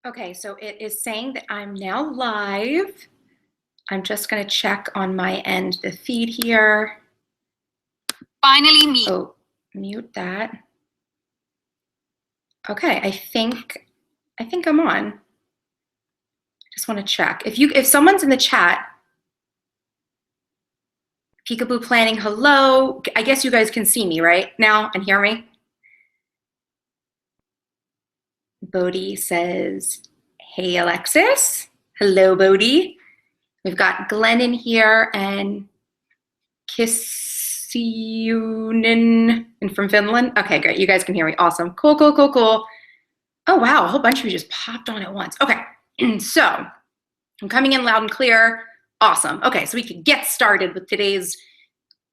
Okay, so it is saying that I'm now live. I'm just going to check on my end the feed here. Finally me. Oh, mute that. Okay, I think I'm on. Just want to check. If someone's in the chat, Peekaboo Planning, hello. I guess you guys can see me right now and hear me. Bodhi says, hey, Alexis. Hello, Bodhi. We've got Glenn in here and Kissunen from Finland. Okay, great. You guys can hear me. Awesome. Cool, cool, cool, cool. Oh, wow. A whole bunch of you just popped on at once. Okay. So I'm coming in loud and clear. Awesome. Okay, so we could get started with today's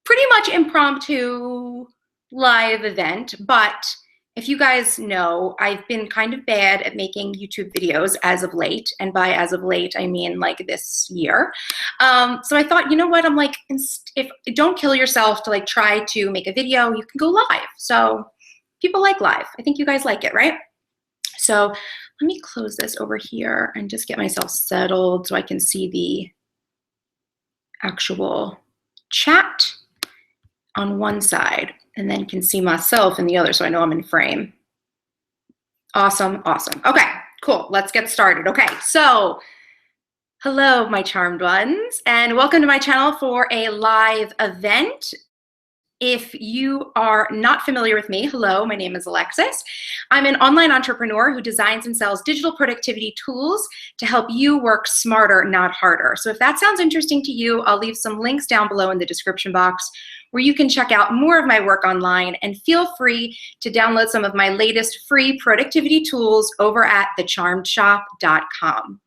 pretty much impromptu live event, but if you guys know, I've been kind of bad at making YouTube videos as of late, and by as of late, I mean like this year. So I thought, you know what, I'm like, if don't kill yourself to like try to make a video, you can go live. So people like live. I think you guys like it, right? So let me close this over here and just get myself settled so I can see the actual chat on one side and then can see myself in the other so I know I'm in frame. Awesome, awesome. Okay, cool, let's get started. Okay, so hello, my charmed ones, and welcome to my channel for a live event. If you are not familiar with me, hello, my name is Alexis. I'm an online entrepreneur who designs and sells digital productivity tools to help you work smarter, not harder. So if that sounds interesting to you, I'll leave some links down below in the description box where you can check out more of my work online, and feel free to download some of my latest free productivity tools over at thecharmedshop.com.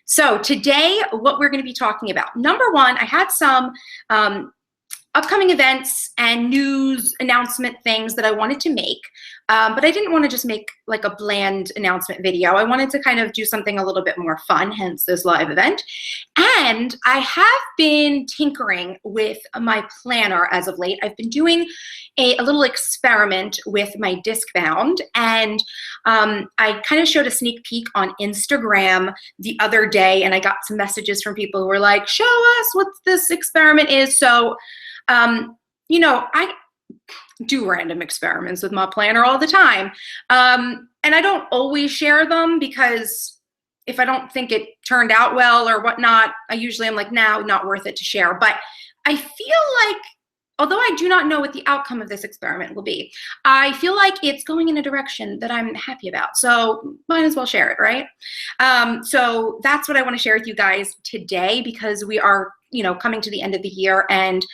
So today, what we're going to be talking about. Number one, I had some upcoming events and news announcement things that I wanted to make, but I didn't want to just make like a bland announcement video. I wanted to kind of do something a little bit more fun, hence this live event. And I have been tinkering with my planner as of late. I've been doing a little experiment with my Discbound, and I kind of showed a sneak peek on Instagram the other day, and I got some messages from people who were like, show us what this experiment is. So you know, I do random experiments with my planner all the time. And I don't always share them because if I don't think it turned out well or whatnot, I usually am like, nah, not worth it to share. But I feel like, although I do not know what the outcome of this experiment will be, I feel like it's going in a direction that I'm happy about. So might as well share it, right? So that's what I want to share with you guys today, because we are, you know, coming to the end of the year, and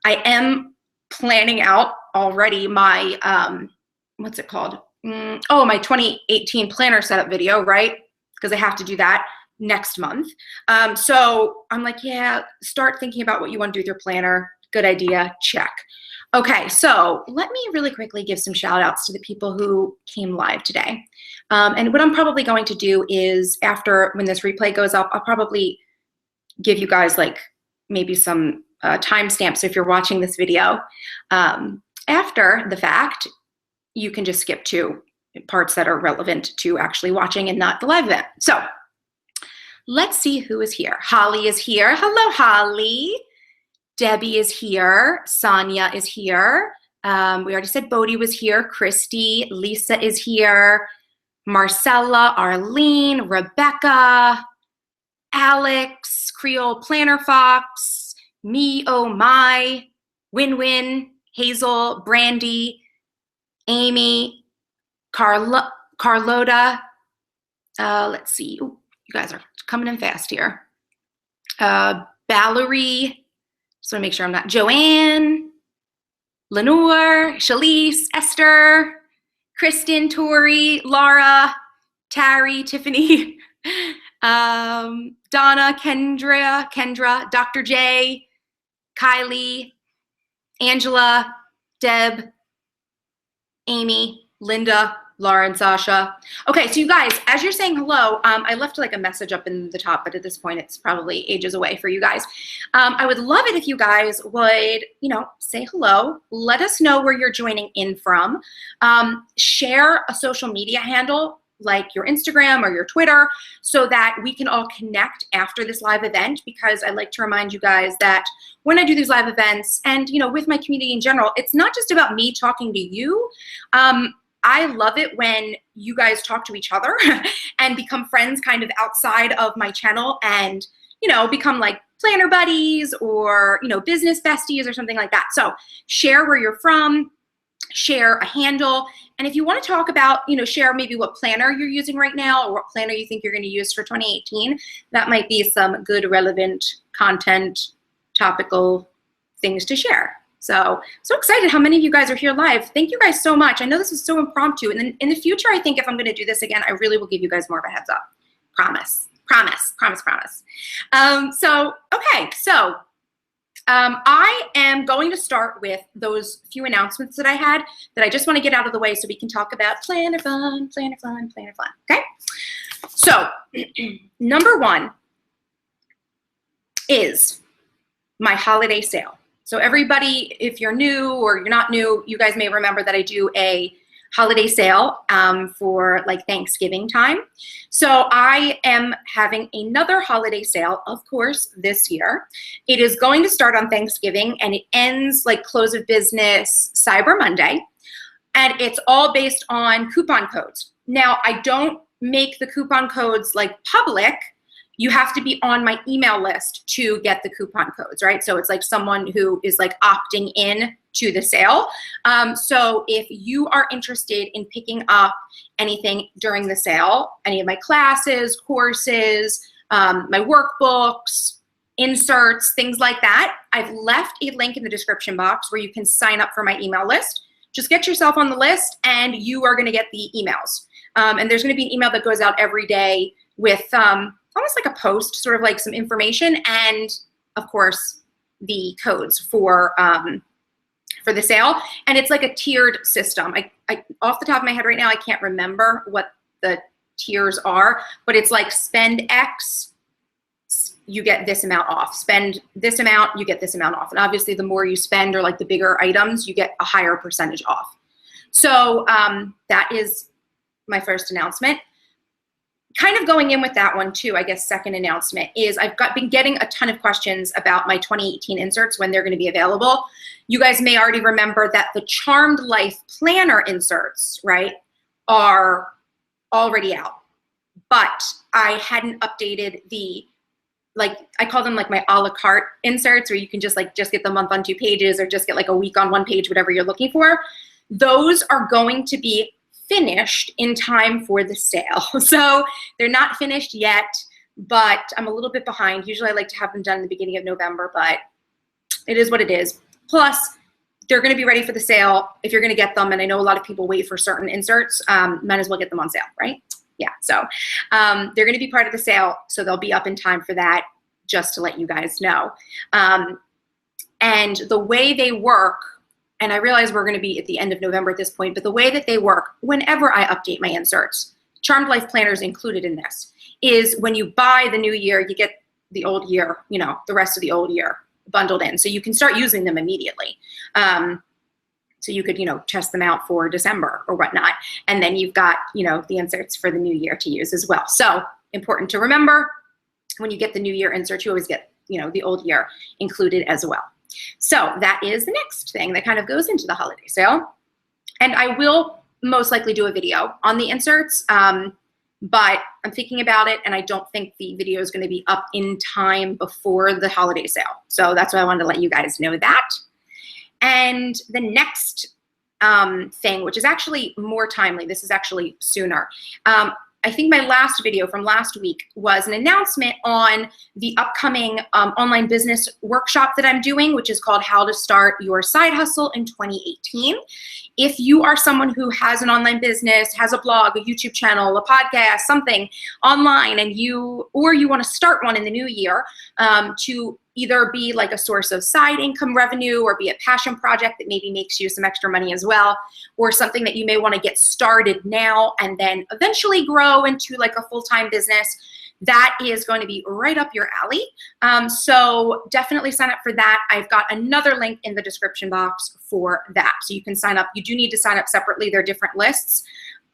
I am planning out already my, what's it called? Oh, my 2018 planner setup video, right? Because I have to do that next month. So I'm like, yeah, start thinking about what you want to do with your planner. Good idea, check. Okay, so let me really quickly give some shout outs to the people who came live today. And what I'm probably going to do is, after, when this replay goes up, I'll probably give you guys like maybe some timestamps. So if you're watching this video after the fact, you can just skip to parts that are relevant to actually watching and not the live event. So let's see who is here. Holly is here. Hello, Holly. Debbie is here. Sonia is here. We already said Bodhi was here. Christy, Lisa is here. Marcella, Arlene, Rebecca, Alex, Creole Planner Fox, me, oh my, Win-Win, Hazel, Brandy, Amy, Carlota, let's see, ooh, you guys are coming in fast here. Valerie, just want to make sure I'm not, Joanne, Lenore, Shalise, Esther, Kristen, Tori, Laura, Tari, Tiffany, Donna, Kendra, Dr. J, Kylie, Angela, Deb, Amy, Linda, Laura, and Sasha. Okay, so you guys, as you're saying hello, I left like a message up in the top, but at this point it's probably ages away for you guys. I would love it if you guys would, you know, say hello. Let us know where you're joining in from. Share a social media handle like your Instagram or your Twitter so that we can all connect after this live event, because I like to remind you guys that when I do these live events and, you know, with my community in general, it's not just about me talking to you. I love it when you guys talk to each other and become friends kind of outside of my channel and, you know, become like planner buddies or, you know, business besties or something like that. So share where you're from, share a handle. And if you want to talk about, you know, share maybe what planner you're using right now or what planner you think you're going to use for 2018, that might be some good, relevant content, topical things to share. So excited how many of you guys are here live. Thank you guys so much. I know this is so impromptu. And then in the future, I think if I'm going to do this again, I really will give you guys more of a heads up. Promise, promise, promise, promise. I am going to start with those few announcements that I had that I just want to get out of the way so we can talk about planner fun, planner fun, planner fun, okay? So number one is my holiday sale. So everybody, if you're new or you're not new, you guys may remember that I do a holiday sale for like Thanksgiving time. So I am having another holiday sale, of course, this year. It is going to start on Thanksgiving and it ends like close of business Cyber Monday. And it's all based on coupon codes. Now, I don't make the coupon codes like public. You have to be on my email list to get the coupon codes, right? So it's like someone who is like opting in to the sale. So if you are interested in picking up anything during the sale, any of my classes, courses, my workbooks, inserts, things like that, I've left a link in the description box where you can sign up for my email list. Just get yourself on the list and you are gonna get the emails. And there's gonna be an email that goes out every day with almost like a post, sort of like some information, and of course the codes for the sale. And it's like a tiered system. I off the top of my head right now, I can't remember what the tiers are, but it's like spend X, you get this amount off. Spend this amount, you get this amount off. And obviously the more you spend or like the bigger items, you get a higher percentage off. So that is my first announcement. Kind of going in with that one too, I guess second announcement is I've been getting a ton of questions about my 2018 inserts, when they're going to be available. You guys may already remember that the Charmed Life Planner inserts, right, are already out. But I hadn't updated the, like, I call them like my a la carte inserts, where you can just get the month on 2 pages or just get like a week on 1 page, whatever you're looking for. Those are going to be finished in time for the sale. So they're not finished yet, but I'm a little bit behind. Usually I like to have them done in the beginning of November, but it is what it is. Plus, they're gonna be ready for the sale if you're gonna get them, and I know a lot of people wait for certain inserts, might as well get them on sale, right? Yeah, so they're gonna be part of the sale, so they'll be up in time for that, just to let you guys know. And the way they work, and I realize we're gonna be at the end of November at this point, but the way that they work, whenever I update my inserts, Charmed Life Planner is included in this, is when you buy the new year, you get the old year, you know, the rest of the old year bundled in. So you can start using them immediately. So you could, you know, test them out for December or whatnot. And then you've got, you know, the inserts for the new year to use as well. So important to remember, when you get the new year insert, you always get, you know, the old year included as well. So that is the next thing that kind of goes into the holiday sale. And I will most likely do a video on the inserts, but I'm thinking about it and I don't think the video is going to be up in time before the holiday sale. So that's why I wanted to let you guys know that. And the next thing, which is actually more timely, this is actually sooner. I think my last video from last week was an announcement on the upcoming online business workshop that I'm doing, which is called How to Start Your Side Hustle in 2018. If you are someone who has an online business, has a blog, a YouTube channel, a podcast, something online, and you want to start one in the new year to either be like a source of side income revenue or be a passion project that maybe makes you some extra money as well, or something that you may want to get started now and then eventually grow into like a full-time business, that is going to be right up your alley. So definitely sign up for that. I've got another link in the description box for that. So you can sign up. You do need to sign up separately. They're different lists.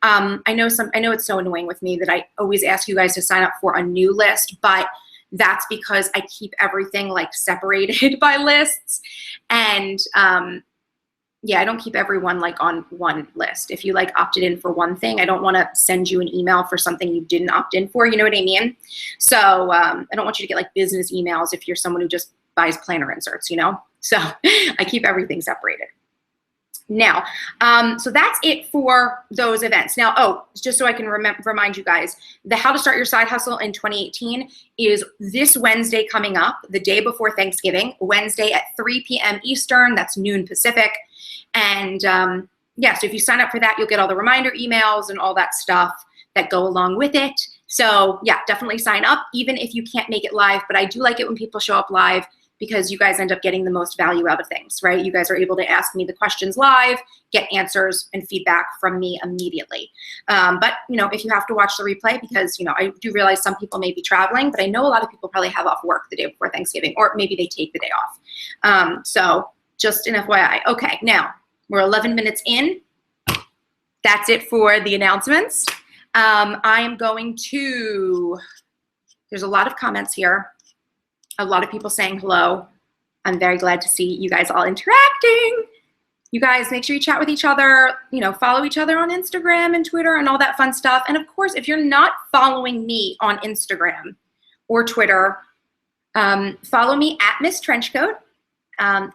I know it's so annoying with me that I always ask you guys to sign up for a new list, but that's because I keep everything like separated by lists. And yeah, I don't keep everyone like on one list. If you like opted in for one thing, I don't want to send you an email for something you didn't opt in for. You know what I mean? So I don't want you to get like business emails if you're someone who just buys planner inserts, you know? So I keep everything separated. Now, so that's it for those events. Now, oh, just so I can remind you guys, the How to Start Your Side Hustle in 2018 is this Wednesday coming up, the day before Thanksgiving, Wednesday at 3 p.m. Eastern, that's noon Pacific. And yeah, so if you sign up for that, you'll get all the reminder emails and all that stuff that go along with it. So yeah, definitely sign up, even if you can't make it live. But I do like it when people show up live because you guys end up getting the most value out of things, right? You guys are able to ask me the questions live, get answers and feedback from me immediately. But you know, if you have to watch the replay, because you know, I do realize some people may be traveling, but I know a lot of people probably have off work the day before Thanksgiving, or maybe they take the day off. So just an FYI. Okay, now we're 11 minutes in. That's it for the announcements. I am going to, there's a lot of comments here. A lot of people saying hello. I'm very glad to see you guys all interacting. You guys make sure you chat with each other, you know, follow each other on Instagram and Twitter and all that fun stuff. And of course, if you're not following me on Instagram or Twitter, follow me at MissTrenchcoat.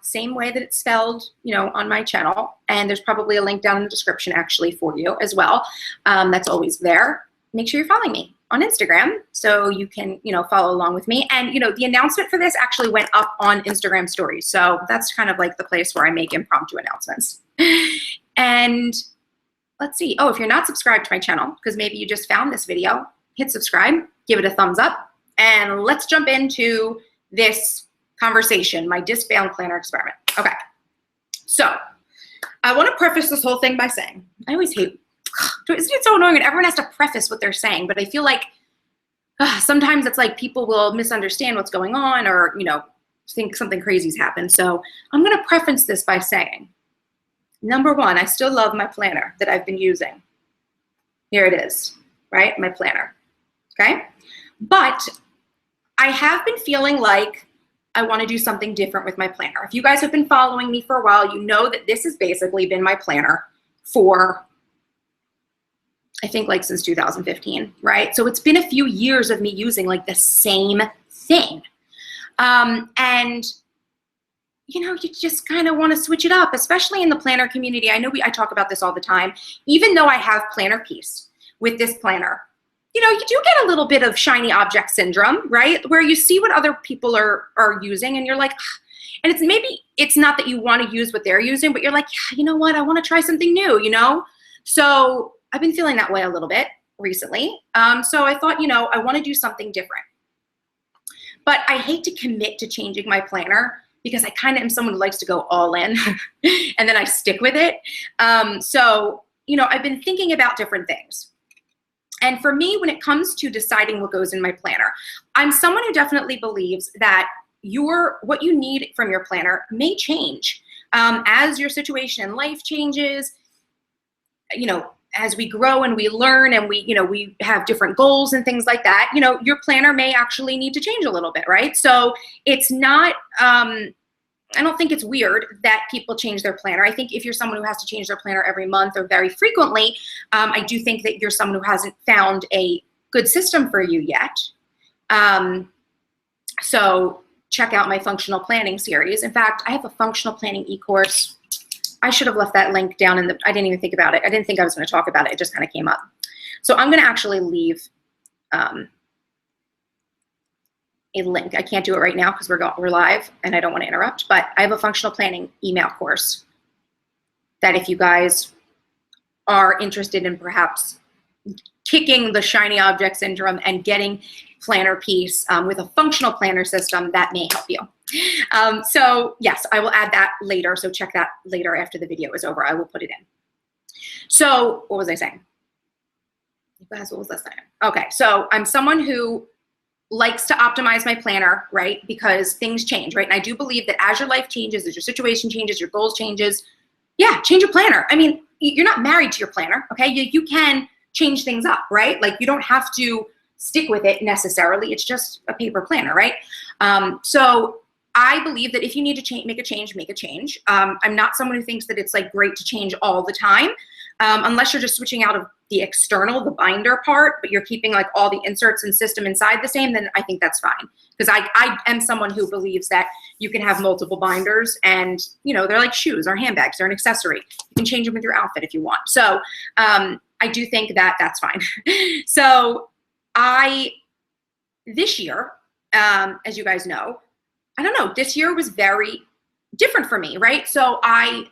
Same way that it's spelled, you know, on my channel. And there's probably a link down in the description actually for you as well. That's always there. Make sure you're following me on Instagram so you can, you know, follow along with me. And, you know, the announcement for this actually went up on Instagram stories. So that's kind of like the place where I make impromptu announcements. And let's see. Oh, if you're not subscribed to my channel, because maybe you just found this video, hit subscribe, give it a thumbs up, and let's jump into this conversation, my Discbound planner experiment. Okay, so I want to preface this whole thing by saying, I always hate, isn't it so annoying when everyone has to preface what they're saying, but I feel like sometimes it's like people will misunderstand what's going on or, you know, think something crazy's happened. So I'm going to preface this by saying, number one, I still love my planner that I've been using. Here it is, right? My planner, okay? But I have been feeling like I want to do something different with my planner. If you guys have been following me for a while, you know that this has basically been my planner for, I think, like since 2015, right? So it's been a few years of me using like the same thing. And you know, you just kind of want to switch it up, especially in the planner community. I know I talk about this all the time. Even though I have planner piece with this planner, you know, you do get a little bit of shiny object syndrome, right? Where you see what other people are using and you're like, and it's maybe it's not that you want to use what they're using, but you're like, yeah, you know what? I want to try something new, you know? So I've been feeling that way a little bit recently. So I thought, you know, I want to do something different. But I hate to commit to changing my planner because I kind of am someone who likes to go all in and then I stick with it. So, you know, I've been thinking about different things. And for me, when it comes to deciding what goes in my planner, I'm someone who definitely believes that what you need from your planner may change as your situation in life changes, you know, as we grow and we learn and we, you know, we have different goals and things like that, you know, your planner may actually need to change a little bit, right? So it's not, I don't think it's weird that people change their planner. I think if you're someone who has to change their planner every month or very frequently, I do think that you're someone who hasn't found a good system for you yet. So check out my functional planning series. In fact, I have a functional planning e-course. I should have left that link down in the, I didn't even think about it. I didn't think I was going to talk about it. It just kind of came up. So I'm going to actually leave a link. I can't do it right now because we're live and I don't want to interrupt, but I have a functional planning email course that if you guys are interested in perhaps kicking the shiny object syndrome and getting planner piece with a functional planner system, that may help you. So yes, I will add that later. So check that later after the video is over. I will put it in. So what was I saying? You guys, what was that saying? Okay, so I'm someone who likes to optimize my planner, right? Because things change, right? And I do believe that as your life changes, as your situation changes, your goals changes, yeah, change your planner. I mean, you're not married to your planner, okay? You can change things up, right? Like you don't have to stick with it necessarily. It's just a paper planner, right? So I believe that if you need to make a change, make a change. I'm not someone who thinks that it's like great to change all the time, unless you're just switching out of the external, the binder part, but you're keeping like all the inserts and system inside the same, then I think that's fine. Because I am someone who believes that you can have multiple binders and, you know, they're like shoes or handbags, they're an accessory. You can change them with your outfit if you want. So I do think that that's fine. So this year, as you guys know, I don't know, this year was very different for me, right? So I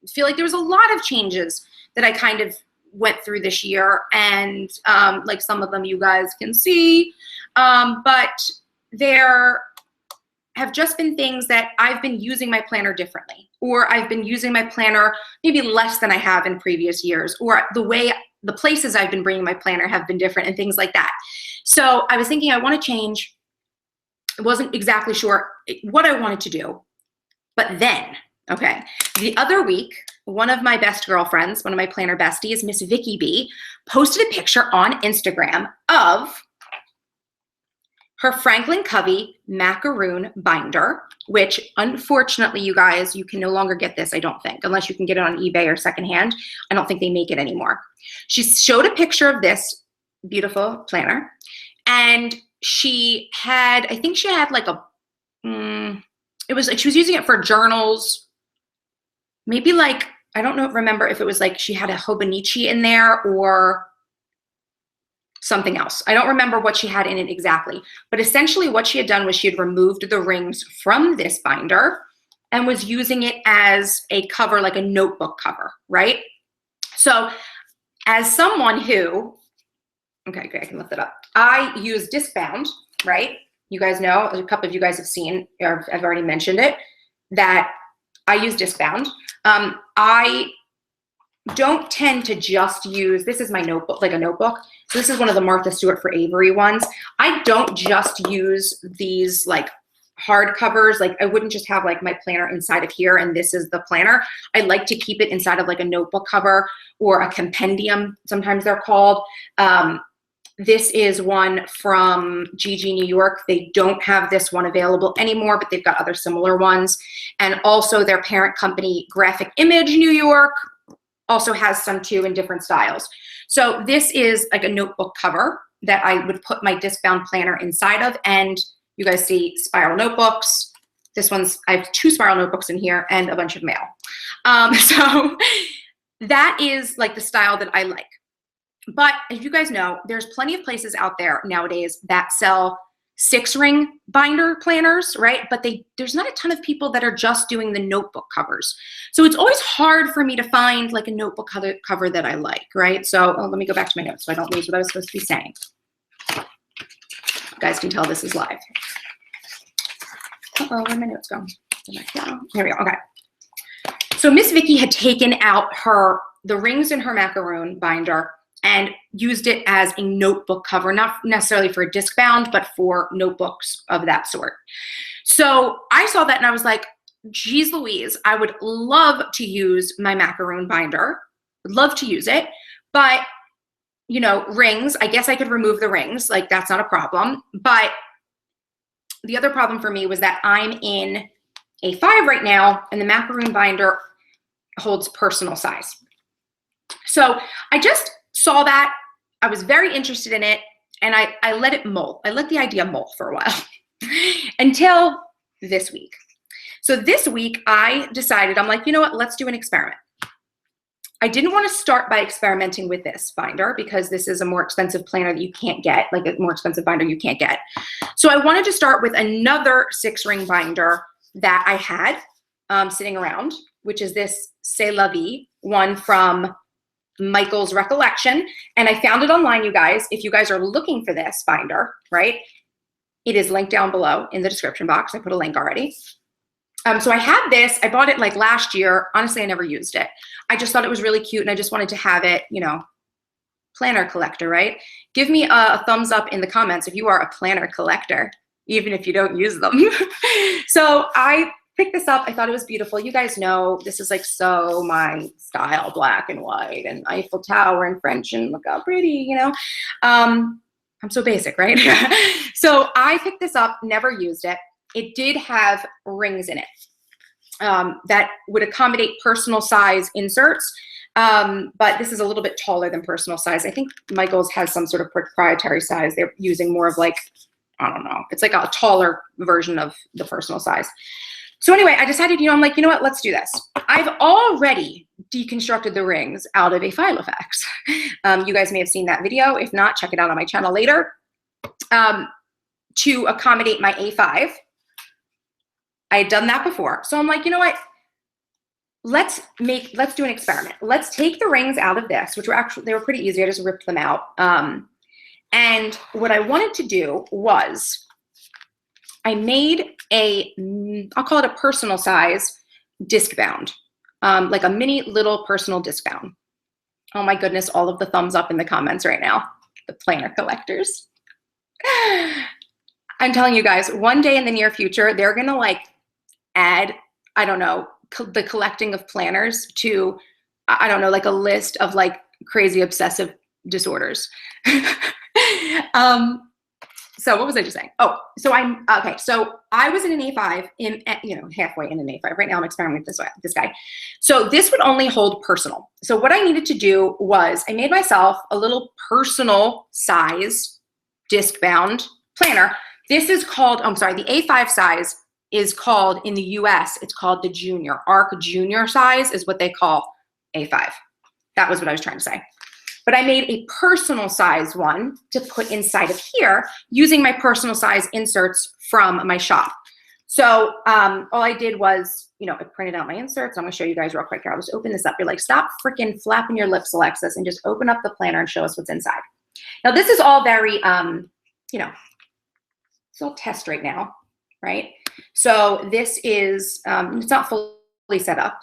feel like there was a lot of changes that I kind of went through this year, and like some of them you guys can see, but there have just been things that I've been using my planner differently, or I've been using my planner maybe less than I have in previous years, or the places I've been bringing my planner have been different and things like that. So I was thinking I want to change. I wasn't exactly sure what I wanted to do, but then, okay, the other week, one of my best girlfriends, one of my planner besties, Miss Vicky B, posted a picture on Instagram of her Franklin Covey Macaroon binder, which unfortunately, you guys, you can no longer get this, I don't think, unless you can get it on eBay or secondhand. I don't think they make it anymore. She showed a picture of this beautiful planner, and she had, I think she had like it was like she was using it for journals, maybe like, I don't know, remember if it was like she had a Hobonichi in there or something else. I don't remember what she had in it exactly, but essentially what she had done was she had removed the rings from this binder and was using it as a cover, like a notebook cover, right? So as someone who, okay, great, I can lift it up. I use Discbound, right? You guys know, a couple of you guys have seen, or I've already mentioned it, that I use Discbound. I don't tend to just use, this is my notebook, like a notebook. So this is one of the Martha Stewart for Avery ones. I don't just use these like hard covers. Like I wouldn't just have like my planner inside of here and this is the planner. I like to keep it inside of like a notebook cover or a compendium, sometimes they're called. This is one from GG New York. They don't have this one available anymore, but they've got other similar ones. And also their parent company, Graphic Image New York, also has some too in different styles. So this is like a notebook cover that I would put my Discbound planner inside of. And you guys see spiral notebooks. This one's, I have 2 spiral notebooks in here and a bunch of mail. So that is like the style that I like. But as you guys know, there's plenty of places out there nowadays that sell 6-ring binder planners, right? But there's not a ton of people that are just doing the notebook covers. So it's always hard for me to find like a notebook cover that I like, right? So let me go back to my notes so I don't lose what I was supposed to be saying. You guys can tell this is live. Uh-oh, where'd my notes go? Here we go, okay. So Miss Vicky had taken out the rings in her macaroon binder and used it as a notebook cover, not necessarily for a Discbound, but for notebooks of that sort. So I saw that and I was like, geez Louise, I would love to use my macaroon binder, would love to use it, but you know, rings, I guess I could remove the rings, like that's not a problem. But the other problem for me was that I'm in a 5 right now and the macaroon binder holds personal size. So I just saw that, I was very interested in it, and I let it mull. I let the idea mull for a while until this week. So this week I decided, I'm like, you know what, let's do an experiment. I didn't want to start by experimenting with this binder because this is a more expensive planner that you can't get, like a more expensive binder you can't get. So I wanted to start with another 6-ring binder that I had sitting around, which is this C'est La Vie one from Michael's Recollection. And I found it online, you guys. If you guys are looking for this binder, right, it is linked down below in the description box. I put a link already. So I had this, I bought it like last year. Honestly, I never used it. I just thought it was really cute and I just wanted to have it, you know, planner collector, right? Give me a thumbs up in the comments if you are a planner collector, even if you don't use them. So I picked this up. I thought it was beautiful. You guys know this is like so my style, black and white and Eiffel Tower and French and look how pretty, you know. I'm so basic, right? So I picked this up, never used it. It did have rings in it that would accommodate personal size inserts. But this is a little bit taller than personal size. I think Michael's has some sort of proprietary size. They're using more of like, I don't know. It's like a taller version of the personal size. So anyway, I decided, I'm like, you know what, let's do this. I've already deconstructed the rings out of a file effects. You guys may have seen that video. If not, check it out on my channel later. To accommodate my A5. I had done that before. So I'm like, you know what? Let's do an experiment. Let's take the rings out of this, which they were pretty easy. I just ripped them out. And what I wanted to do was I made I'll call it a personal size Discbound, like a mini little personal Discbound. Oh my goodness, all of the thumbs up in the comments right now, the planner collectors. I'm telling you guys, one day in the near future, they're gonna like add, I don't know, the collecting of planners to, I don't know, like a list of like crazy obsessive disorders. So what was I just saying? Oh, so okay. So I was in an A5, halfway in an A5. Right now I'm experimenting with this guy. So this would only hold personal. So what I needed to do was I made myself a little personal size Discbound planner. This is called, the A5 size is called, in the US, it's called the junior. ARC junior size is what they call A5. That was what I was trying to say. But I made a personal size one to put inside of here using my personal size inserts from my shop. So all I did was, I printed out my inserts. I'm gonna show you guys real quick here. I'll just open this up. You're like, stop freaking flapping your lips, Alexis, and just open up the planner and show us what's inside. Now this is all very, it's all test right now, right? So this is, it's not fully set up,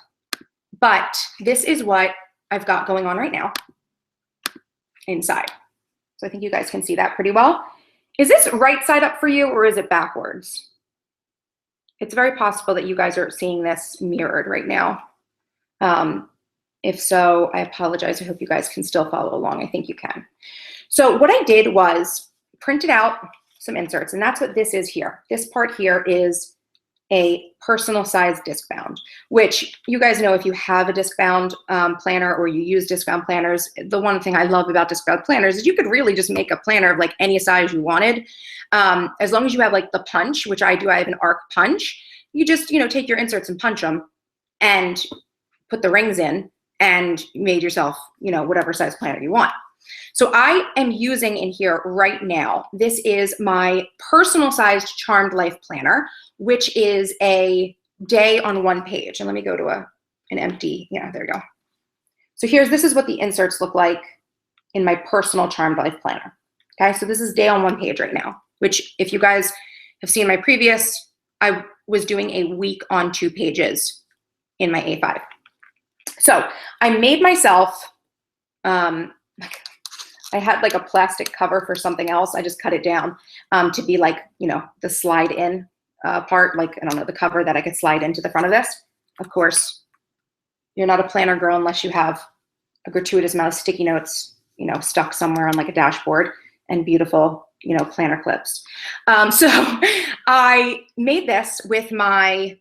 but this is what I've got going on right now inside. So I think you guys can see that pretty well. Is this right side up for you or is it backwards? It's very possible that you guys are seeing this mirrored right now. If so, I apologize. I hope you guys can still follow along. I think you can. So what I did was printed out some inserts, and that's what this is here. This part here is a personal size Discbound, which you guys know if you have a Discbound planner or you use Discbound planners, the one thing I love about Discbound planners is you could really just make a planner of like any size you wanted. As long as you have like the punch, which I do, I have an arc punch, you just, take your inserts and punch them and put the rings in and made yourself, whatever size planner you want. So I am using in here right now, this is my personal sized Charmed Life planner, which is a day on one page. And let me go to an empty, there we go. So this is what the inserts look like in my personal Charmed Life planner. Okay, so this is day on one page right now, which if you guys have seen my previous, I was doing a week on 2 pages in my A5. So I made myself, I had like a plastic cover for something else. I just cut it down to be like, the slide in part, like, I don't know, the cover that I could slide into the front of this. Of course, you're not a planner girl unless you have a gratuitous amount of sticky notes, stuck somewhere on like a dashboard and beautiful, planner clips. So I made this with my,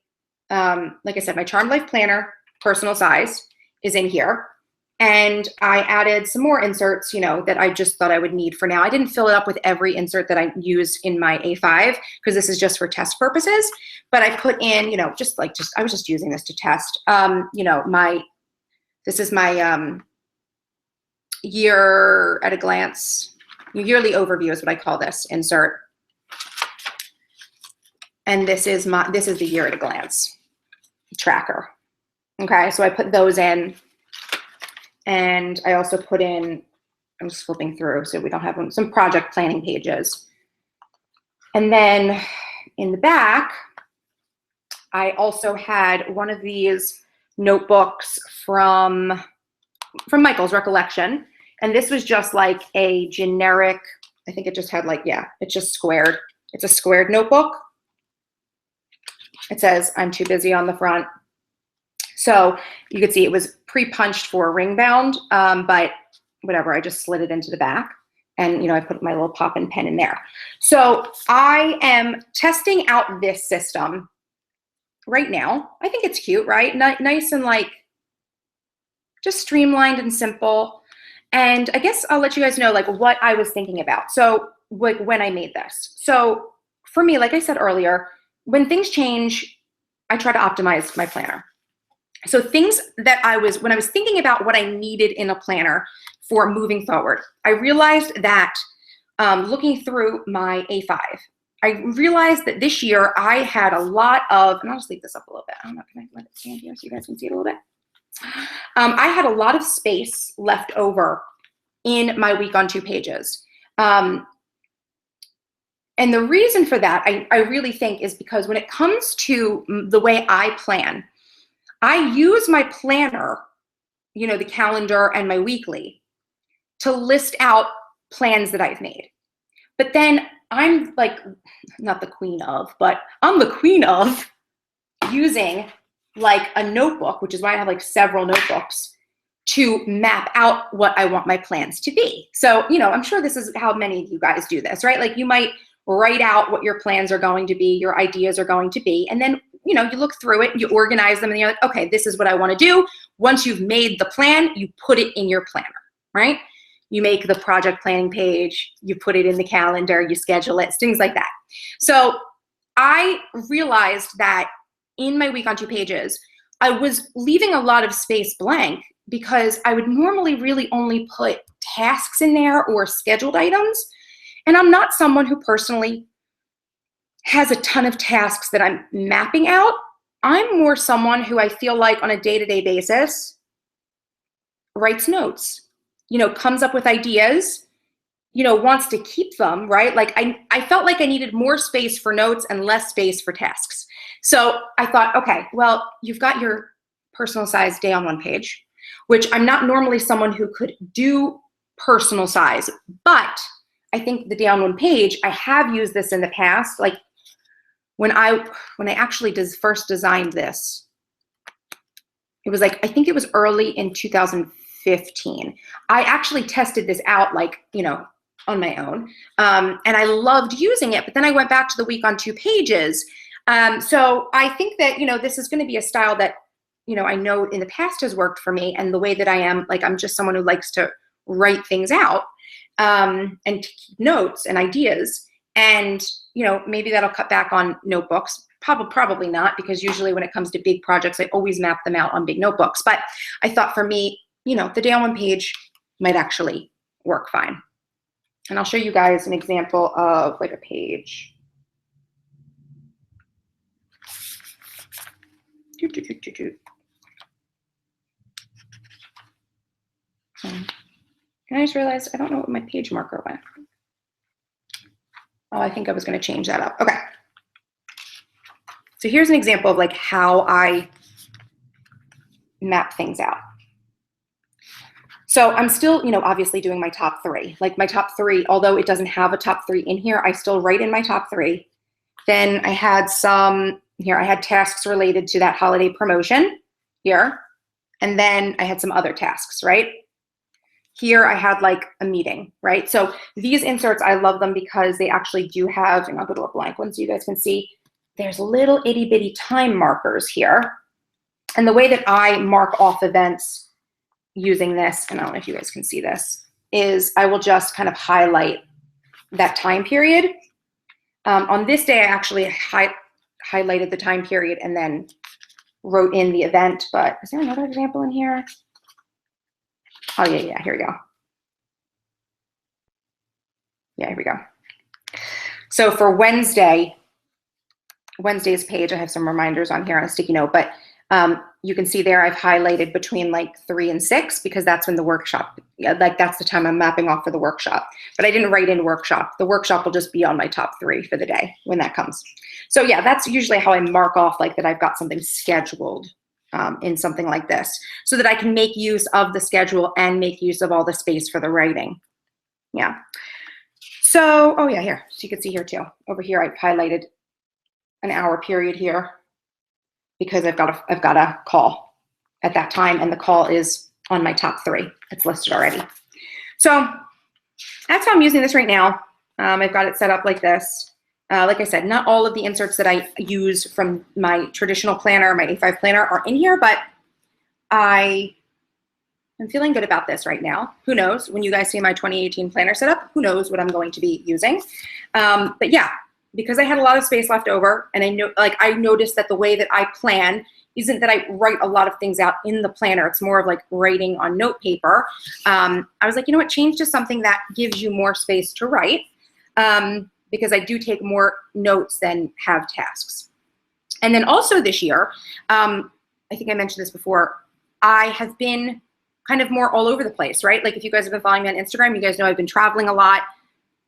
like I said, my Charmed Life planner, personal size is in here. And I added some more inserts, that I just thought I would need for now. I didn't fill it up with every insert that I use in my A5 because this is just for test purposes. But I put in, I was just using this to test. This is my year at a glance, yearly overview is what I call this insert. And this is the year at a glance tracker. Okay, so I put those in. And I also put in, I'm just flipping through so we don't have them, some project planning pages. And then in the back, I also had one of these notebooks from Michael's Recollection. And this was just like a generic, I think it just had like, it's just squared. It's a squared notebook. It says I'm too busy on the front. So you could see it was pre-punched for ring bound, but whatever, I just slid it into the back. And, I put my little pop-in pen in there. So I am testing out this system right now. I think it's cute, right? Nice and like just streamlined and simple. And I guess I'll let you guys know like what I was thinking about. So when I made this. So for me, like I said earlier, when things change, I try to optimize my planner. So things that when I was thinking about what I needed in a planner for moving forward, I realized that looking through my A5, I realized that this year I had a lot of, and I'll just leave this up a little bit. I don't know, can I let it stand here so you guys can see it a little bit? I had a lot of space left over in my week on 2 pages. And the reason for that, I really think, is because when it comes to the way I plan, I use my planner, the calendar and my weekly, to list out plans that I've made. But then I'm like, not the queen of, but I'm the queen of using like a notebook, which is why I have like several notebooks to map out what I want my plans to be. So, I'm sure this is how many of you guys do this, right? Like you might write out what your plans are going to be, your ideas are going to be, and then you look through it, you organize them, and you're like, okay, this is what I want to do. Once you've made the plan, you put it in your planner, right? You make the project planning page, you put it in the calendar, you schedule it, things like that. So I realized that in my week on 2 pages, I was leaving a lot of space blank because I would normally really only put tasks in there or scheduled items. And I'm not someone who personally has a ton of tasks that I'm mapping out. I'm more someone who I feel like on a day-to-day basis writes notes, comes up with ideas, wants to keep them, right? Like I felt like I needed more space for notes and less space for tasks. So I thought, okay, well, you've got your personal size day on 1 page, which I'm not normally someone who could do personal size, but I think the day on 1 page, I have used this in the past. Like when I actually first designed this, it was like, I think it was early in 2015. I actually tested this out like, on my own. And I loved using it, but then I went back to the week on 2 pages. So I think that, this is going to be a style that, I know in the past has worked for me, and the way that I am, like, I'm just someone who likes to write things out and to keep notes and ideas. And, maybe that'll cut back on notebooks. Probably not, because usually when it comes to big projects, I always map them out on big notebooks. But I thought for me, the day on 1 page might actually work fine. And I'll show you guys an example of like a page. And I just realized I don't know what my page marker went. Oh, I think I was going to change that up. Okay. So here's an example of like how I map things out. So I'm still, obviously doing my top 3. Like my top 3, although it doesn't have a top 3 in here, I still write in my top 3. Then I had some here. I had tasks related to that holiday promotion here. And then I had some other tasks, right? Here I had like a meeting, right? So these inserts, I love them because they actually do have, and I'll go to a blank one so you guys can see, there's little itty bitty time markers here. And the way that I mark off events using this, and I don't know if you guys can see this, is I will just kind of highlight that time period. On this day, I actually highlighted the time period and then wrote in the event, but is there another example in here? Oh, yeah, here we go. Yeah, here we go. So for Wednesday's page, I have some reminders on here on a sticky note, but you can see there I've highlighted between like 3 and 6 because that's when the workshop, like that's the time I'm mapping off for the workshop. But I didn't write in workshop. The workshop will just be on my top 3 for the day when that comes. So yeah, that's usually how I mark off like that I've got something scheduled in something like this so that I can make use of the schedule and make use of all the space for the writing. Yeah. So, oh yeah, here. So you can see here too. Over here I've highlighted an hour period here because I've got a call at that time, and the call is on my top 3. It's listed already. So that's how I'm using this right now. I've got it set up like this. Like I said, not all of the inserts that I use from my traditional planner, my A5 planner, are in here, but I'm feeling good about this right now. Who knows? When you guys see my 2018 planner setup, who knows what I'm going to be using. But yeah, because I had a lot of space left over, and I noticed that the way that I plan isn't that I write a lot of things out in the planner. It's more of like writing on note paper. I was like, you know what, change to something that gives you more space to write, because I do take more notes than have tasks. And then also this year, I think I mentioned this before, I have been kind of more all over the place, right? Like if you guys have been following me on Instagram, you guys know I've been traveling a lot.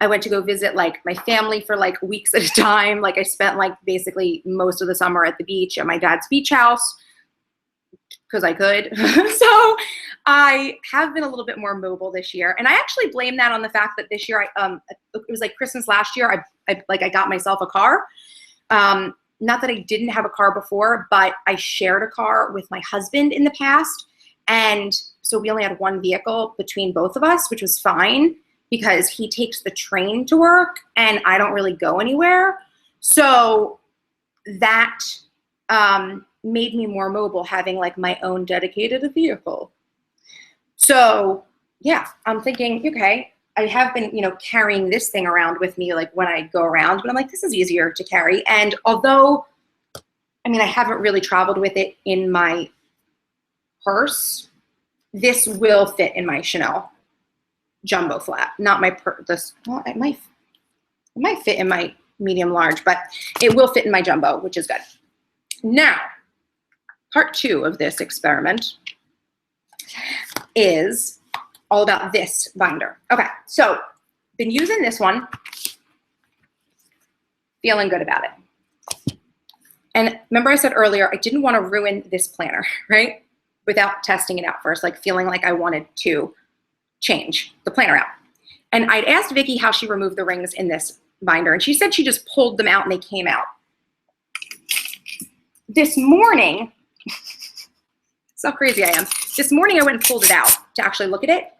I went to go visit like my family for like weeks at a time. Like I spent like basically most of the summer at the beach at my dad's beach house because I could. So I have been a little bit more mobile this year. And I actually blame that on the fact that this year, it was like Christmas last year, I got myself a car. Not that I didn't have a car before, but I shared a car with my husband in the past. And so we only had one vehicle between both of us, which was fine because he takes the train to work and I don't really go anywhere. So that made me more mobile, having like my own dedicated vehicle. So yeah, I'm thinking, okay, I have been, carrying this thing around with me like when I go around, but I'm like, this is easier to carry. And although, I haven't really traveled with it in my purse, this will fit in my Chanel jumbo flat, not my well, it might fit in my medium large, but it will fit in my jumbo, which is good. Now, part 2 of this experiment is all about this binder. Okay, so been using this one, feeling good about it. And remember I said earlier, I didn't want to ruin this planner, right? Without testing it out first, like feeling like I wanted to change the planner out. And I'd asked Vicky how she removed the rings in this binder, and she said she just pulled them out and they came out. This morning, that's how crazy I am. This morning I went and pulled it out to actually look at it,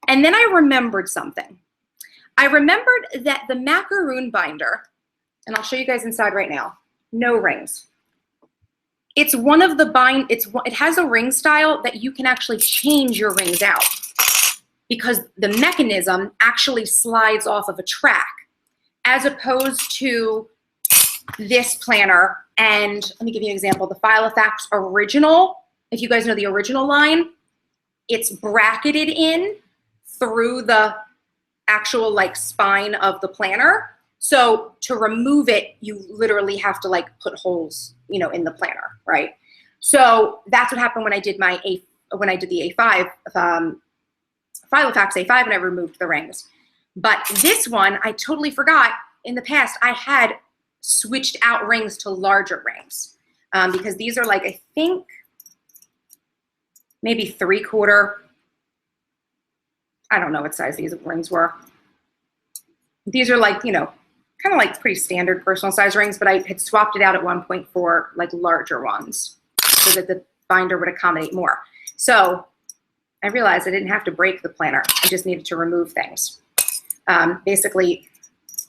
and then I remembered something. I remembered that the Macaron binder, and I'll show you guys inside right now, no rings. It's one of the it has a ring style that you can actually change your rings out because the mechanism actually slides off of a track, as opposed to this planner. And let me give you an example. The Filofax original, if you guys know the original line, it's bracketed in through the actual like spine of the planner. So to remove it, you literally have to like put holes, in the planner, right? So that's what happened when I did the A5, Filofax A5, and I removed the rings. But this one, I totally forgot. In the past, I had switched out rings to larger rings because these are like, I think, maybe 3/4. I don't know what size these rings were. These are like, kind of like pretty standard personal size rings, but I had swapped it out at one point for like larger ones so that the binder would accommodate more. So I realized I didn't have to break the planner. I just needed to remove things. Basically,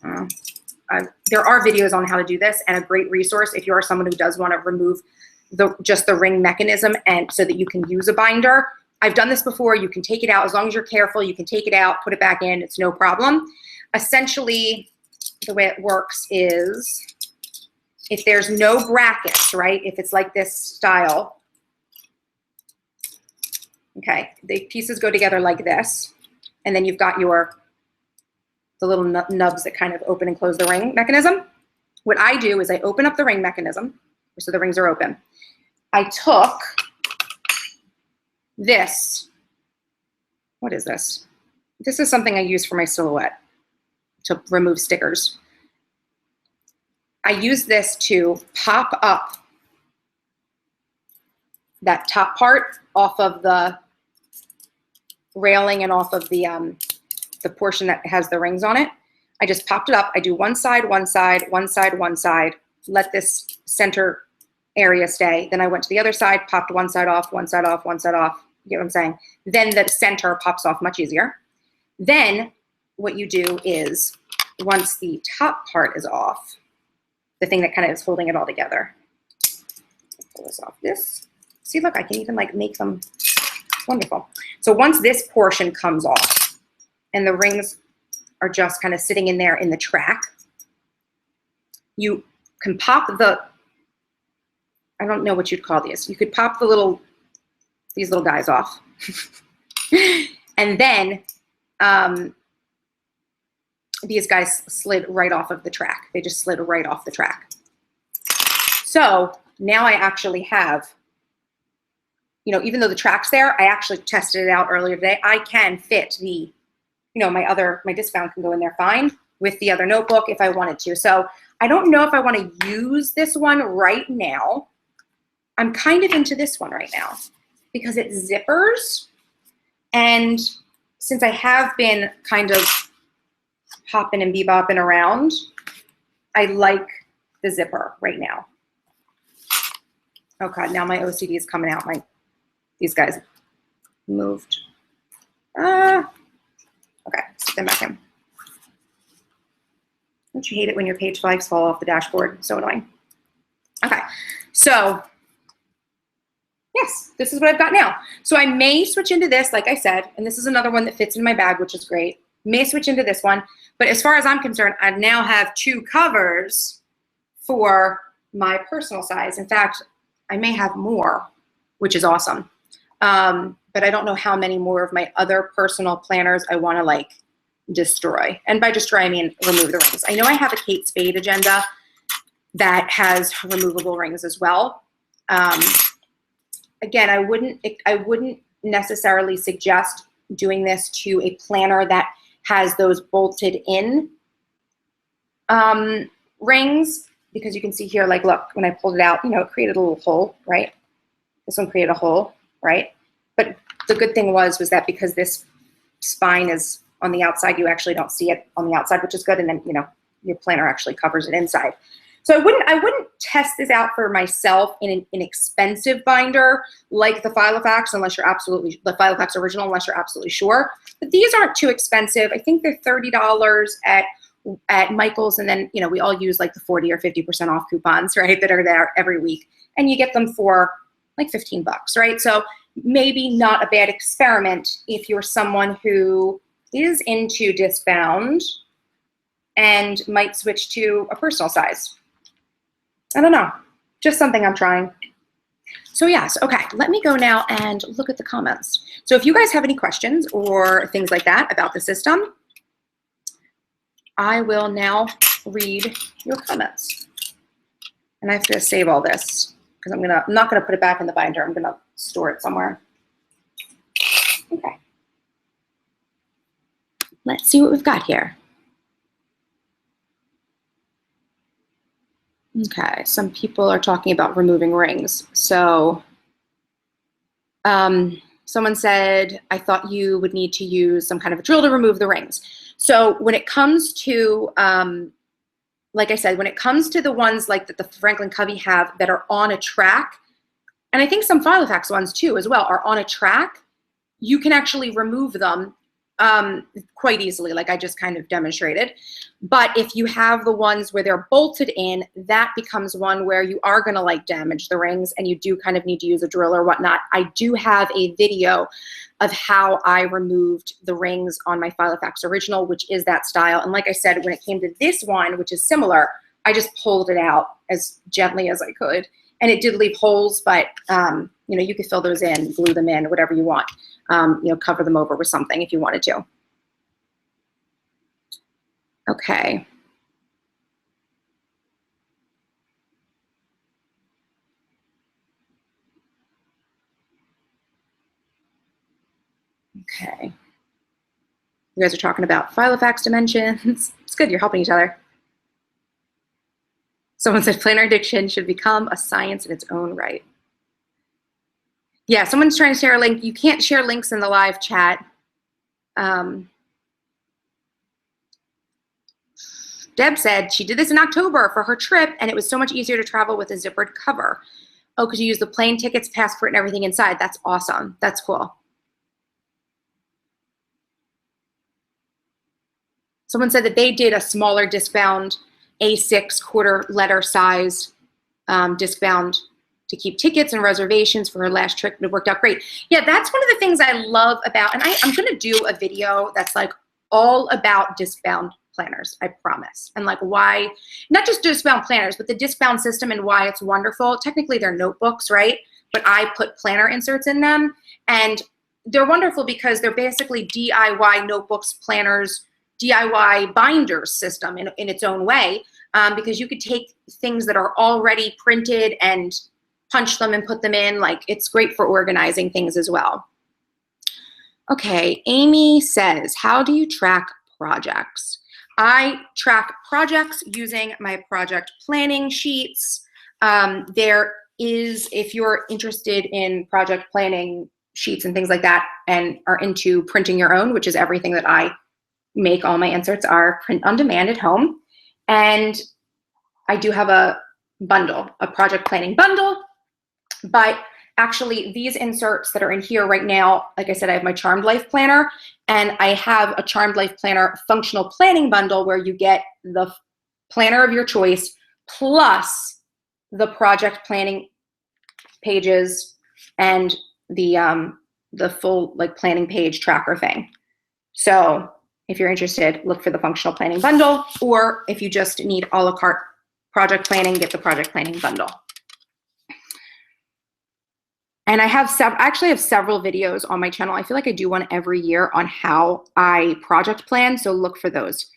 there are videos on how to do this, and a great resource if you are someone who does want to remove just the ring mechanism and so that you can use a binder. I've done this before. You can take it out. As long as you're careful, you can take it out, put it back in. It's no problem. Essentially, the way it works is if there's no brackets, right? If it's like this style, okay, the pieces go together like this, and then you've got the little nubs that kind of open and close the ring mechanism. What I do is I open up the ring mechanism, so the rings are open. I took this. What is this? This is something I use for my silhouette to remove stickers. I use this to pop up that top part off of the railing and off of the portion that has the rings on it. I just popped it up. I do one side, one side, one side, one side. Let this center area stay. Then I went to the other side, popped one side off, one side off, one side off. You get what I'm saying? Then the center pops off much easier. Then what you do is, once the top part is off, the thing that kind of is holding it all together, pull this off this. See, look, I can even like make them, it's wonderful. So once this portion comes off and the rings are just kind of sitting in there in the track, you can pop the, I don't know what you'd call these. You could pop the these little guys off. And then these guys slid right off of the track. They just slid right off the track. So now I actually have, you know, even though the track's there, I actually tested it out earlier today. I can fit the, you know, my Discbound can go in there fine with the other notebook if I wanted to. So I don't know if I want to use this one right now. I'm kind of into this one right now because it zippers. And since I have been kind of hopping and bebopping around, I like the zipper right now. Oh God, now my OCD is coming out. These guys moved. Okay, stick them back in. Don't you hate it when your page flags fall off the dashboard? So annoying. Okay, so yes, this is what I've got now. So I may switch into this, like I said, and this is another one that fits in my bag, which is great. May switch into this one, but as far as I'm concerned, I now have 2 covers for my personal size. In fact, I may have more, which is awesome. But I don't know how many more of my other personal planners I want to like destroy. And by destroy, I mean remove the rings. I know I have a Kate Spade agenda that has removable rings as well. Again, I wouldn't necessarily suggest doing this to a planner that has those bolted in rings, because you can see here, like, look, when I pulled it out, you know, it created a little hole, right? This one created a hole, right? But the good thing was that because this spine is on the outside, you actually don't see it on the outside, which is good. And then, you know, your planner actually covers it inside. So I wouldn't test this out for myself in an inexpensive binder like the Filofax, unless you're absolutely, the Filofax original, unless you're absolutely sure. But these aren't too expensive. I think they're $30 at Michael's, and then, you know, we all use like the 40 or 50% off coupons, right, that are there every week, and you get them for like 15 bucks, right? So maybe not a bad experiment if you're someone who is into Discbound and might switch to a personal size. I don't know, just something I'm trying. So yes, okay, let me go now and look at the comments. So if you guys have any questions or things like that about the system, I will now read your comments. And I have to save all this because I'm not gonna put it back in the binder. I'm gonna store it somewhere. Okay. Let's see what we've got here. Okay, some people are talking about removing rings. So someone said, I thought you would need to use some kind of a drill to remove the rings. So when it comes to, like I said, when it comes to the ones like that the Franklin Covey have that are on a track, and I think some Filofax ones too as well are on a track, you can actually remove them quite easily, like I just kind of demonstrated. But if you have the ones where they're bolted in, that becomes one where you are going to like damage the rings and you do kind of need to use a drill or whatnot. I do have a video of how I removed the rings on my Filofax original, which is that style. And like I said, when it came to this one, which is similar, I just pulled it out as gently as I could. And it did leave holes, but you know, you could fill those in, glue them in, whatever you want. You know, cover them over with something if you wanted to. Okay. Okay. You guys are talking about Filofax dimensions. It's good, you're helping each other. Someone said planner addiction should become a science in its own right. Yeah, someone's trying to share a link. You can't share links in the live chat. Deb said she did this in October for her trip, and it was so much easier to travel with a zippered cover. Oh, because you use the plane tickets, passport, and everything inside. That's awesome. That's cool. Someone said that they did a smaller Discbound A6 quarter letter size Discbound to keep tickets and reservations for her last trip. It worked out great. Yeah, that's one of the things I love about, and I'm going to do a video that's like all about Discbound planners, I promise. And like why, not just Discbound planners, but the Discbound system and why it's wonderful. Technically they're notebooks, right? But I put planner inserts in them, and they're wonderful because they're basically DIY notebooks, planners, DIY binders system in its own way, because you could take things that are already printed and punch them and put them in. Like, it's great for organizing things as well. Okay, Amy says, how do you track projects? I track projects using my project planning sheets. There is, if you're interested in project planning sheets and things like that and are into printing your own, which is everything that I make, all my inserts are print on demand at home. And I do have a bundle, a project planning bundle, but actually these inserts that are in here right now, like I said, I have my Charmed Life Planner, and I have a Charmed Life Planner functional planning bundle where you get the planner of your choice plus the project planning pages and the full like planning page tracker thing. So if you're interested, look for the functional planning bundle, or if you just need a la carte project planning, get the project planning bundle. And I actually have several videos on my channel. I feel like I do one every year on how I project plan, so look for those.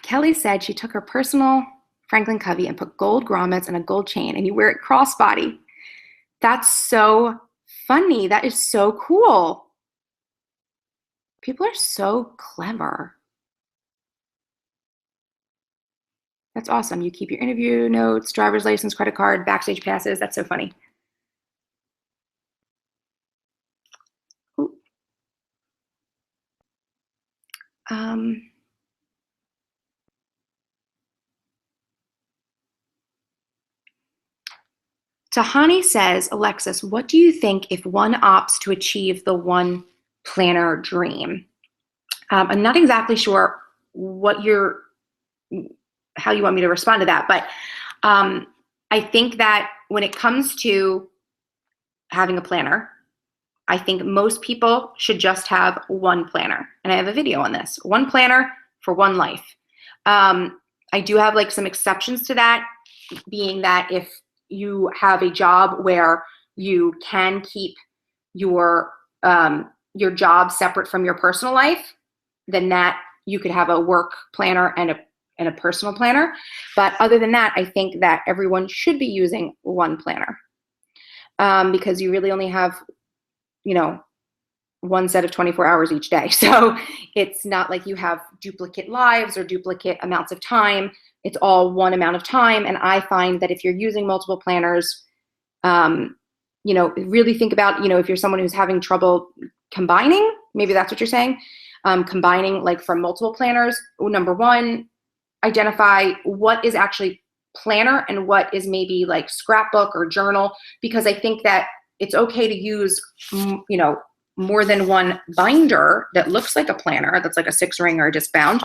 Kelly said she took her personal Franklin Covey and put gold grommets and a gold chain, and you wear it crossbody. That's so funny. That is so cool. People are so clever. That's awesome. You keep your interview notes, driver's license, credit card, backstage passes. That's so funny. Ooh. Tahani says, Alexis, what do you think if one opts to achieve the one planner dream? I'm not exactly sure how you want me to respond to that, but I think that when it comes to having a planner, I think most people should just have one planner. And I have a video on this, one planner for one life. I do have like some exceptions to that, being that if you have a job where you can keep your job separate from your personal life, then that you could have a work planner and a personal planner. But other than that, I think that everyone should be using one planner, because you really only have, one set of 24 hours each day. So it's not like you have duplicate lives or duplicate amounts of time. It's all one amount of time. And I find that if you're using multiple planners, really think about, if you're someone who's having trouble combining, maybe that's what you're saying, combining like from multiple planners. Number one, identify what is actually planner and what is maybe like scrapbook or journal, because I think that it's okay to use, more than one binder that looks like a planner, that's like a 6-ring or a Discbound.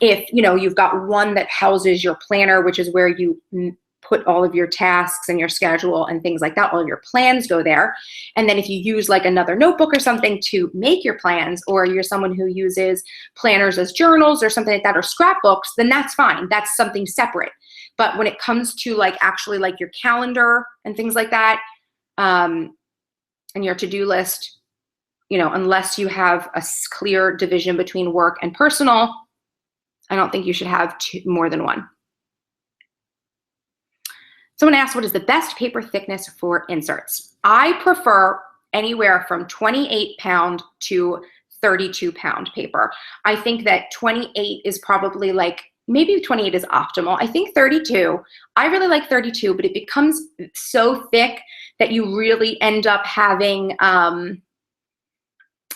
If, you've got one that houses your planner, which is where you put all of your tasks and your schedule and things like that, all of your plans go there. And then if you use like another notebook or something to make your plans, or you're someone who uses planners as journals or something like that, or scrapbooks, then that's fine. That's something separate. But when it comes to like actually like your calendar and things like that, and your to-do list, unless you have a clear division between work and personal, I don't think you should have more than one. Someone asked, what is the best paper thickness for inserts? I prefer anywhere from 28-pound to 32-pound paper. I think that 28 is probably like, maybe 28 is optimal. I think 32, I really like 32, but it becomes so thick that you really end up having,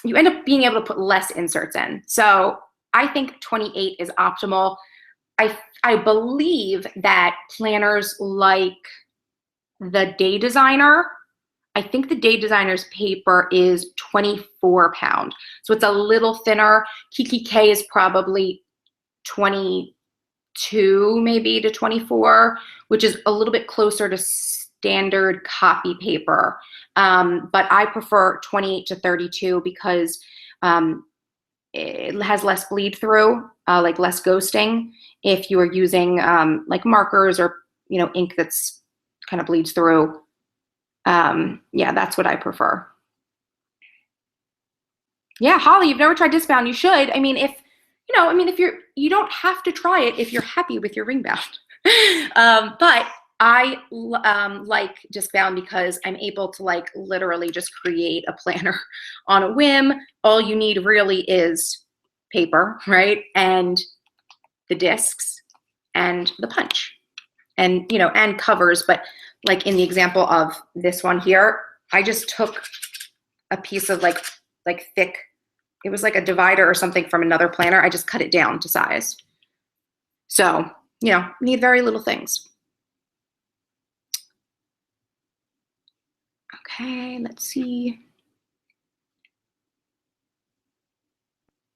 you end up being able to put less inserts in. So I think 28 is optimal. I believe that planners like the Day Designer, I think the Day Designer's paper is 24 pound. So it's a little thinner. Kiki K is probably 22 maybe to 24, which is a little bit closer to standard copy paper. But I prefer 28 to 32 because it has less bleed through, like less ghosting. If you are using like markers or, you know, ink that's kind of bleeds through. Yeah, that's what I prefer. Yeah, Holly, you've never tried Discbound. You should. I mean, if you don't have to try it if you're happy with your ring bound. But I like Discbound because I'm able to like literally just create a planner on a whim. All you need really is paper, right? And the discs and the punch and, you know, and covers. But like in the example of this one here, I just took a piece of like thick, it was like a divider or something from another planner. I just cut it down to size. So, you know, need very little things. Okay, let's see.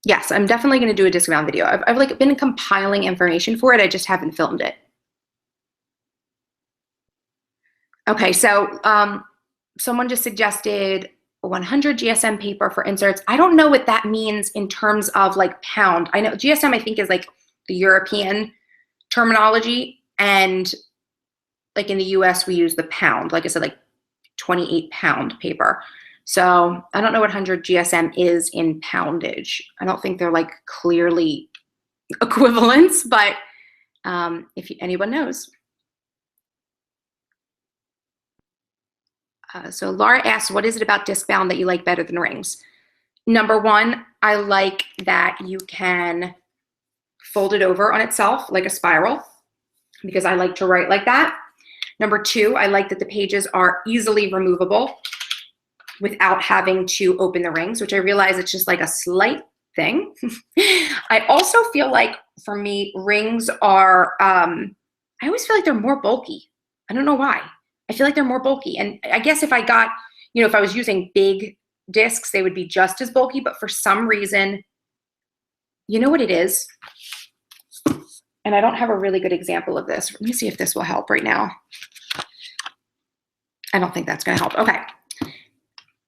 Yes, I'm definitely going to do a Discbound video. I've like been compiling information for it. I just haven't filmed it. Okay, so someone just suggested 100 GSM paper for inserts. I don't know what that means in terms of like pound. I know GSM I think is like the European terminology, and like in the US we use the pound. Like I said, like 28 pound paper. So I don't know what 100 GSM is in poundage. I don't think they're like clearly equivalents, but if anyone knows. So Laura asks, what is it about Discbound that you like better than rings? Number one, I like that you can fold it over on itself like a spiral because I like to write like that. Number two, I like that the pages are easily removable without having to open the rings, which I realize it's just like a slight thing. I also feel like for me, rings are, I always feel like they're more bulky. I don't know why. I feel like they're more bulky. And I guess if I got, you know, if I was using big discs, they would be just as bulky, but for some reason, you know what it is? And I don't have a really good example of this. Let me see if this will help right now. I don't think that's gonna help. Okay.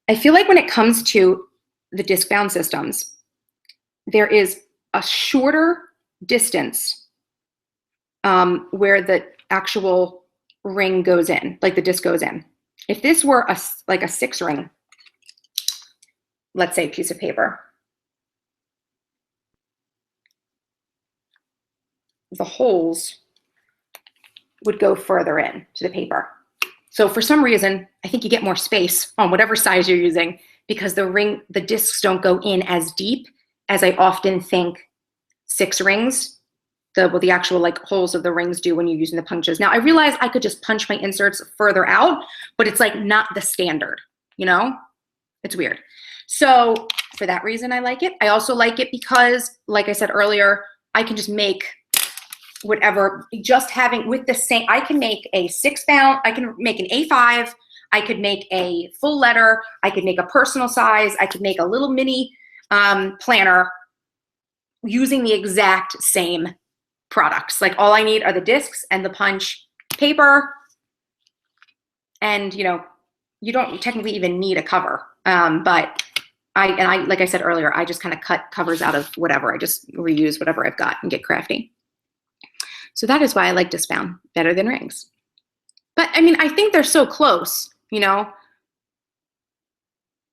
I feel like when it comes to the Discbound systems, there is a shorter distance where the actual ring goes in, like the disc goes in. If this were like a 6 ring, let's say piece of paper, the holes would go further in to the paper. So for some reason, I think you get more space on whatever size you're using because the discs don't go in as deep as I often think 6 rings, the actual like holes of the rings do when you're using the punches. Now I realize I could just punch my inserts further out, but it's like not the standard, you know? It's weird. So for that reason, I like it. I also like it because, like I said earlier, I can just make whatever, just having with the same, I can make a 6-bound, I can make an A5, I could make a full letter, I could make a personal size, I could make a little mini planner using the exact same products. Like all I need are the discs and the punch paper, and you know, you don't technically even need a cover. But I like I said earlier, I just kind of cut covers out of whatever. I just reuse whatever I've got and get crafty. So that is why I like Discbound better than rings. But I mean, I think they're so close, you know.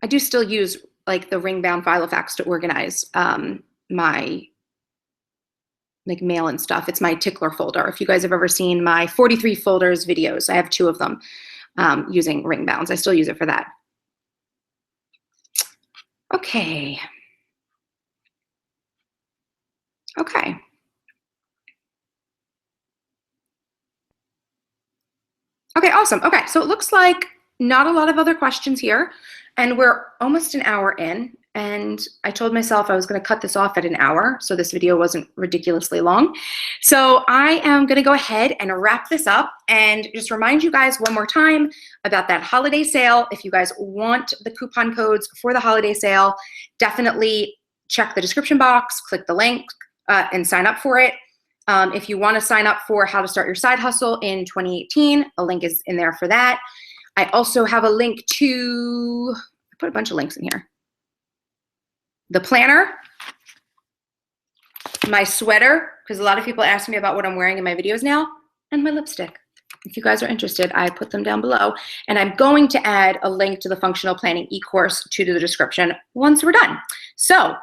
I do still use like the ring bound Filofax to organize my like mail and stuff. It's my tickler folder. If you guys have ever seen my 43 folders videos, I have 2 of them using ring bounds. I still use it for that. Okay. Okay. Okay, awesome. Okay, so it looks like not a lot of other questions here, and we're almost an hour in, and I told myself I was going to cut this off at an hour, so this video wasn't ridiculously long. So I am going to go ahead and wrap this up and just remind you guys one more time about that holiday sale. If you guys want the coupon codes for the holiday sale, definitely check the description box, click the link, and sign up for it. If you want to sign up for how to start your side hustle in 2018, a link is in there for that. I also have a link to, I put a bunch of links in here. The planner, my sweater, because a lot of people ask me about what I'm wearing in my videos now, and my lipstick. If you guys are interested, I put them down below. And I'm going to add a link to the functional planning e-course to the description once we're done. So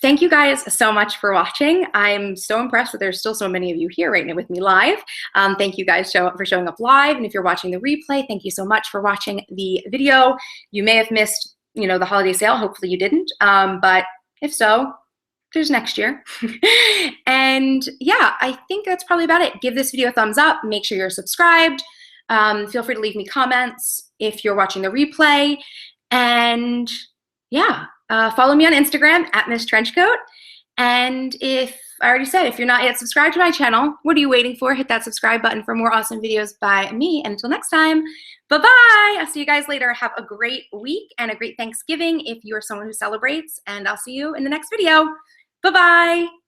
thank you guys so much for watching. I'm so impressed that there's still so many of you here right now with me live. Thank you guys for showing up live. And if you're watching the replay, thank you so much for watching the video. You may have missed the holiday sale. Hopefully you didn't. But if so, there's next year. And yeah, I think that's probably about it. Give this video a thumbs up. Make sure you're subscribed. Feel free to leave me comments if you're watching the replay. And yeah, follow me on Instagram at MissTrenchcoat. And if I already said, if you're not yet subscribed to my channel, what are you waiting for? Hit that subscribe button for more awesome videos by me. And until next time, bye-bye. I'll see you guys later. Have a great week and a great Thanksgiving if you're someone who celebrates. And I'll see you in the next video. Bye-bye.